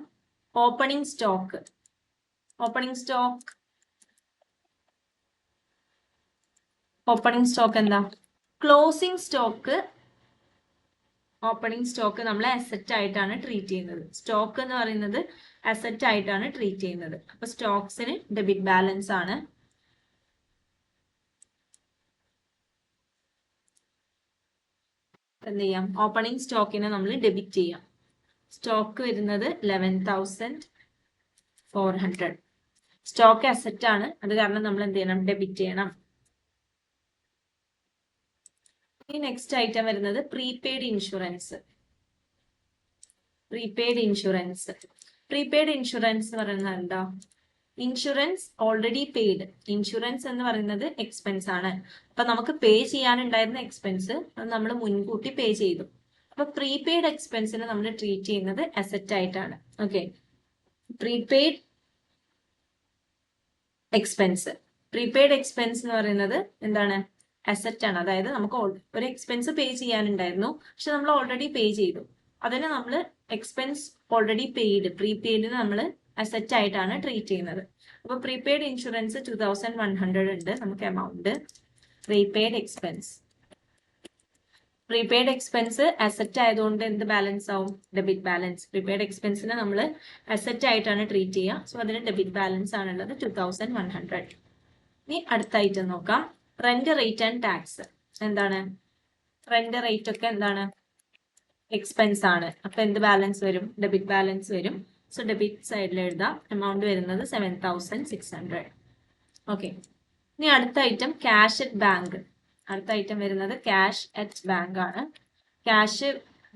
[SPEAKER 1] Opening stock. ഓപ്പണിംഗ് സ്റ്റോക്ക് എന്താ, ക്ലോസിംഗ് സ്റ്റോക്ക്. ഓപ്പണിംഗ് സ്റ്റോക്ക് നമ്മൾ അസറ്റ് ആയിട്ടാണ് ട്രീറ്റ് ചെയ്യുന്നത്. സ്റ്റോക്ക് എന്ന് പറയുന്നത് അസറ്റ് ആയിട്ടാണ് ട്രീറ്റ് ചെയ്യുന്നത്. അപ്പൊ സ്റ്റോക്സിന് ഡെബിറ്റ് ബാലൻസ് ആണ്. എന്ത് ചെയ്യാം, ഓപ്പണിംഗ് സ്റ്റോക്കിനെ നമ്മൾ ഡെബിറ്റ് ചെയ്യാം. സ്റ്റോക്ക് വരുന്നത് 11,400. സ്റ്റോക്ക് അസറ്റ് ആണ്, അത് കാരണം നമ്മൾ എന്ത് ചെയ്യണം, ഡെബിറ്റ് ചെയ്യണം. ഈ നെക്സ്റ്റ് ഐറ്റം വരുന്നത് പ്രീപെയ്ഡ് ഇൻഷുറൻസ്. പ്രീപെയ്ഡ് ഇൻഷുറൻസ് എന്ന് പറയുന്നത് എന്താ, ഇൻഷുറൻസ് ഓൾറെഡി പെയ്ഡ്. ഇൻഷുറൻസ് എന്ന് പറയുന്നത് എക്സ്പെൻസ് ആണ്. അപ്പൊ നമുക്ക് പേ ചെയ്യാനുണ്ടായിരുന്ന എക്സ്പെൻസ് അത് നമ്മൾ മുൻകൂട്ടി പേ ചെയ്തു. അപ്പൊ പ്രീപെയ്ഡ് എക്സ്പെൻസിനെ നമ്മൾ ട്രീറ്റ് ചെയ്യുന്നത് അസറ്റ് ആയിട്ടാണ്. ഓക്കെ, പ്രീപെയ്ഡ് എക്സ്പെൻസ് എന്ന് പറയുന്നത് എന്താണ്? അസറ്റ് ആണ്. അതായത് നമുക്ക് ഒരു എക്സ്പെൻസ് പേ ചെയ്യാനുണ്ടായിരുന്നു, പക്ഷെ നമ്മൾ ഓൾറെഡി പേ ചെയ്തു. അതിനെ നമ്മൾ എക്സ്പെൻസ് ഓൾറെഡി പെയ്ഡ്, പ്രീപെയ്ഡിന് നമ്മൾ അസറ്റ് ആയിട്ടാണ് ട്രീറ്റ് ചെയ്യുന്നത്. അപ്പൊ പ്രീപെയ്ഡ് ഇൻഷുറൻസ് 2100 ഉണ്ട് നമുക്ക് എമൗണ്ട്. പ്രീപെയ്ഡ് എക്സ്പെൻസ് അസറ്റ് ആയതുകൊണ്ട് എന്ത് ബാലൻസ് ആവും? Debit balance. പ്രീപെയ്ഡ് എക്സ്പെൻസിനെ നമ്മൾ അസറ്റ് ആയിട്ടാണ് ട്രീറ്റ് ചെയ്യുക. സോ അതിന് ഡെബിറ്റ് ബാലൻസ് ആണുള്ളത് 2100. ഇനി അടുത്ത ഐറ്റം നോക്കാം. Rent, rate and tax. എന്താണ്? റെന്റ്, റേറ്റ് ഒക്കെ എന്താണ്? എക്സ്പെൻസ് ആണ്. അപ്പൊ എന്ത് ബാലൻസ് വരും? ഡെബിറ്റ് ബാലൻസ് വരും. സോ ഡെബിറ്റ് സൈഡിൽ എഴുതാം. എമൗണ്ട് വരുന്നത് 7600. ഓക്കെ, ഇനി അടുത്ത ഐറ്റം ക്യാഷ് അറ്റ് ബാങ്ക്. അടുത്ത ഐറ്റം വരുന്നത് ക്യാഷ് അറ്റ് ബാങ്ക് ആണ്. ക്യാഷ്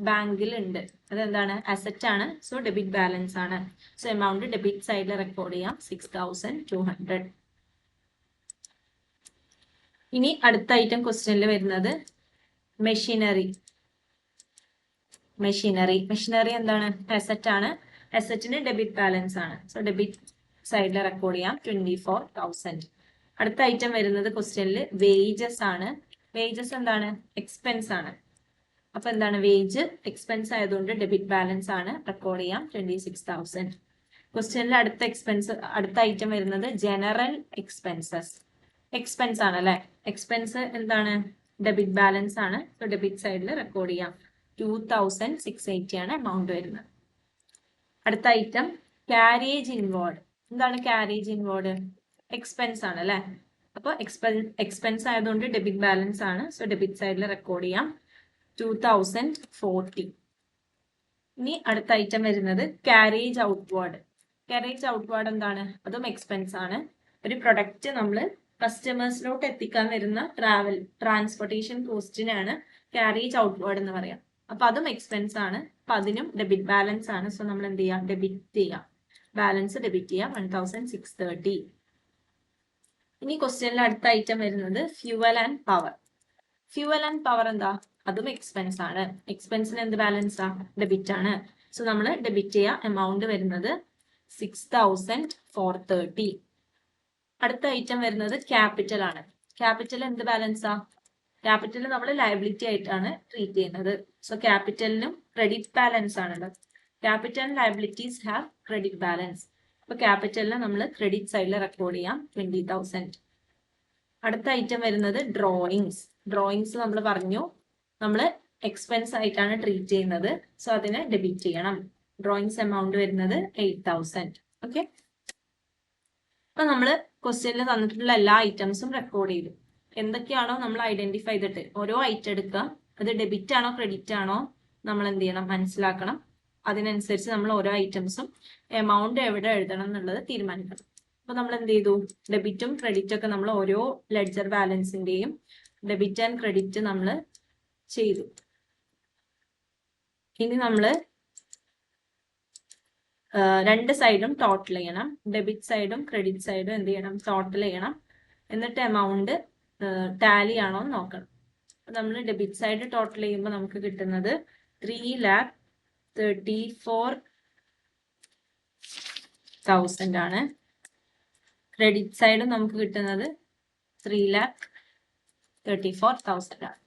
[SPEAKER 1] ബാങ്കിൽ ഉണ്ട്, അതെന്താണ്? അസറ്റ് ആണ്. സോ ഡെബിറ്റ് ബാലൻസ് ആണ്. സോ എമൗണ്ട് ഡെബിറ്റ് സൈഡിൽ റെക്കോർഡ് ചെയ്യാം 6200. ഇനി അടുത്ത ഐറ്റം ക്വസ്റ്റ്യനിൽ വരുന്നത് മെഷീനറി. മെഷീനറി എന്താണ്? അസറ്റ് ആണ്. അസറ്റിന് ഡെബിറ്റ് ബാലൻസ് ആണ്. സോ ഡെബിറ്റ് സൈഡിൽ റെക്കോർഡ് ചെയ്യാം 24000. അടുത്ത ഐറ്റം വരുന്നത് ക്വസ്റ്റ്യനിൽ വേജസ് ആണ്. വേജസ് എന്താണ്? എക്സ്പെൻസ് ആണ്. അപ്പൊ എന്താണ്? വേജ് എക്സ്പെൻസ് ആയതുകൊണ്ട് ഡെബിറ്റ് ബാലൻസ് ആണ്. റെക്കോർഡ് ചെയ്യാം 26000. ക്വസ്റ്റ്യനിൽ അടുത്ത ഐറ്റം വരുന്നത് ജനറൽ എക്സ്പെൻസസ്. എക്സ്പെൻസ് ആണ് അല്ലെ? എക്സ്പെൻസ് എന്താണ്? ഡെബിറ്റ് ബാലൻസ് ആണ്. സോ ഡെബിറ്റ് സൈഡിൽ റെക്കോർഡ് ചെയ്യാം 2680 ആണ് എമൗണ്ട് വരുന്നത്. അടുത്ത ഐറ്റം ക്യാരേജ് ഇൻവേർഡ്. എന്താണ് ക്യാരേജ് ഇൻവേർഡ്? എക്സ്പെൻസ് ആണ് അല്ലെ? അപ്പൊ എക്സ്പെൻസ് ആയതുകൊണ്ട് ഡെബിറ്റ് ബാലൻസ് ആണ്. സോ ഡെബിറ്റ് സൈഡിൽ റെക്കോർഡ് ചെയ്യാം 2040. ഇനി അടുത്ത ഐറ്റം വരുന്നത് ക്യാരേജ് ഔട്ട്വേർഡ്. ക്യാരേജ് ഔട്ട്വേർഡ് എന്താണ്? അതും എക്സ്പെൻസ് ആണ്. ഒരു പ്രൊഡക്റ്റ് നമ്മൾ കസ്റ്റമേഴ്സിലോട്ട് എത്തിക്കാൻ വരുന്ന ട്രാൻസ്പോർട്ടേഷൻ കോസ്റ്റിനാണ് ക്യാരേജ് ഔട്ട്വേർഡ് എന്ന് പറയാം. അപ്പൊ അതും എക്സ്പെൻസ് ആണ്. അപ്പൊ അതിനും ഡെബിറ്റ് ബാലൻസ് ആണ്. സോ നമ്മൾ എന്ത് ചെയ്യാം? ഡെബിറ്റ് ചെയ്യാം. ബാലൻസ് ഡെബിറ്റ് ചെയ്യാം 1630. ഇനി ക്വസ്റ്റ്യനിൽ അടുത്ത ഐറ്റം വരുന്നത് fuel and power. Fuel and power എന്താ? അതും എക്സ്പെൻസ് ആണ്. എക്സ്പെൻസിന് എന്ത് ബാലൻസ് ആ? ഡെബിറ്റ് ആണ്. സോ നമ്മൾ ഡെബിറ്റ് ചെയ്യാം. എമൗണ്ട് വരുന്നത് 6430. അടുത്ത ഐറ്റം വരുന്നത് ക്യാപിറ്റൽ ആണ്. ക്യാപിറ്റൽ എന്ത് ബാലൻസാ? ക്യാപിറ്റൽ നമ്മൾ ലയബിലിറ്റി ആയിട്ടാണ് ട്രീറ്റ് ചെയ്യുന്നത്. സോ ക്യാപിറ്റലിനും ക്രെഡിറ്റ് ബാലൻസ് ആണുള്ളത്. Capital and liabilities have credit balance. അപ്പൊ ക്യാപിറ്റലിനെ നമ്മൾ ക്രെഡിറ്റ് സൈഡിൽ റെക്കോർഡ് ചെയ്യാം 20000. അടുത്ത ഐറ്റം വരുന്നത് ഡ്രോയിങ്സ്. ഡ്രോയിങ്സ് നമ്മൾ പറഞ്ഞു നമ്മൾ എക്സ്പെൻസ് ആയിട്ടാണ് ട്രീറ്റ് ചെയ്യുന്നത്. സോ അതിനെ ഡെബിറ്റ് ചെയ്യണം. ഡ്രോയിങ്സ് എമൗണ്ട് വരുന്നത് 8000. ഓക്കെ, അപ്പൊ നമ്മൾ ക്വസ്റ്റ്യനിൽ തന്നിട്ടുള്ള എല്ലാ ഐറ്റംസും റെക്കോർഡ് ചെയ്തു. എന്തൊക്കെയാണോ നമ്മൾ ഐഡന്റിഫൈ ചെയ്തിട്ട് ഓരോ ഐറ്റം എടുക്കുക. അത് ഡെബിറ്റ് ആണോ ക്രെഡിറ്റ് ആണോ നമ്മൾ എന്ത് ചെയ്യണം? മനസ്സിലാക്കണം. അതിനനുസരിച്ച് നമ്മൾ ഓരോ ഐറ്റംസും എമൗണ്ട് എവിടെ എഴുതണം എന്നുള്ളത് തീരുമാനിക്കണം. അപ്പൊ നമ്മൾ എന്ത് ചെയ്തു? ഡെബിറ്റും ക്രെഡിറ്റും ഒക്കെ നമ്മൾ ഓരോ ലെഡ്ജർ ബാലൻസിന്റെയും ഡെബിറ്റ് ആൻഡ് ക്രെഡിറ്റ് നമ്മൾ ചെയ്തു. ഇനി നമ്മൾ രണ്ട് സൈഡും ടോട്ടൽ ചെയ്യണം. ഡെബിറ്റ് സൈഡും ക്രെഡിറ്റ് സൈഡും എന്ത് ചെയ്യണം? ടോട്ടൽ ചെയ്യണം. എന്നിട്ട് എമൗണ്ട് ടാലി ആണോ എന്ന് നോക്കണം. നമ്മൾ ഡെബിറ്റ് സൈഡ് ടോട്ടൽ ചെയ്യുമ്പോൾ നമുക്ക് കിട്ടുന്നത് 3,34,000 ആണ്. ക്രെഡിറ്റ് സൈഡ് നമുക്ക് കിട്ടുന്നത് 3,34,000 ആണ്.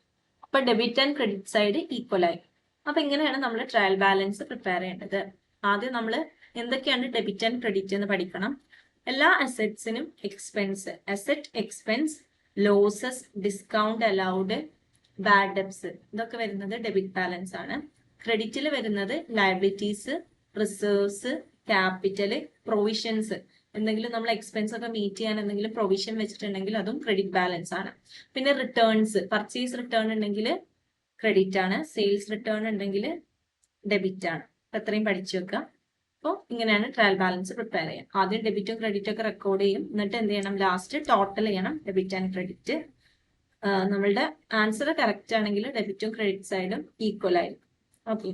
[SPEAKER 1] അപ്പൊ debit and credit side equal ആയി. അപ്പൊ ഇങ്ങനെയാണ് നമ്മൾ ട്രയൽ ബാലൻസ് പ്രിപ്പയർ ചെയ്യേണ്ടത്. ആദ്യം നമ്മൾ എന്തൊക്കെയാണ് ഡെബിറ്റ് ആൻഡ് ക്രെഡിറ്റ് എന്ന് പഠിക്കണം. എല്ലാ അസറ്റ്സിനും expense, asset expense, losses, discount allowed, bad debts ഇതൊക്കെ വരുന്നത് ഡെബിറ്റ് ബാലൻസ് ആണ്. ക്രെഡിറ്റിൽ വരുന്നത് ലയബിലിറ്റീസ്, റിസർവ്സ്, ക്യാപിറ്റല്, പ്രൊവിഷൻസ്. എന്തെങ്കിലും നമ്മൾ എക്സ്പെൻസ് ഒക്കെ മീറ്റ് ചെയ്യാൻ എന്തെങ്കിലും പ്രൊവിഷൻ വെച്ചിട്ടുണ്ടെങ്കിൽ അതും ക്രെഡിറ്റ് ബാലൻസ് ആണ്. പിന്നെ റിട്ടേൺസ്, പർച്ചേസ് റിട്ടേൺ ഉണ്ടെങ്കിൽ ക്രെഡിറ്റ് ആണ്, സെയിൽസ് റിട്ടേൺ ഉണ്ടെങ്കിൽ ഡെബിറ്റ് ആണ്. അപ്പൊ അത്രയും പഠിച്ചു വെക്കുക. അപ്പോൾ ഇങ്ങനെയാണ് ട്രയൽ ബാലൻസ് പ്രിപ്പയർ ചെയ്യുക. ആദ്യം ഡെബിറ്റും ക്രെഡിറ്റും ഒക്കെ റെക്കോർഡ് ചെയ്യും. എന്നിട്ട് എന്ത് ചെയ്യണം? ലാസ്റ്റ് ടോട്ടൽ ചെയ്യണം ഡെബിറ്റ് ആൻഡ് ക്രെഡിറ്റ്. നമ്മളുടെ ആൻസർ കറക്റ്റ് ആണെങ്കിൽ ഡെബിറ്റും ക്രെഡിറ്റ് സൈഡും ഈക്വൽ ആയിരിക്കും. ഓക്കെ.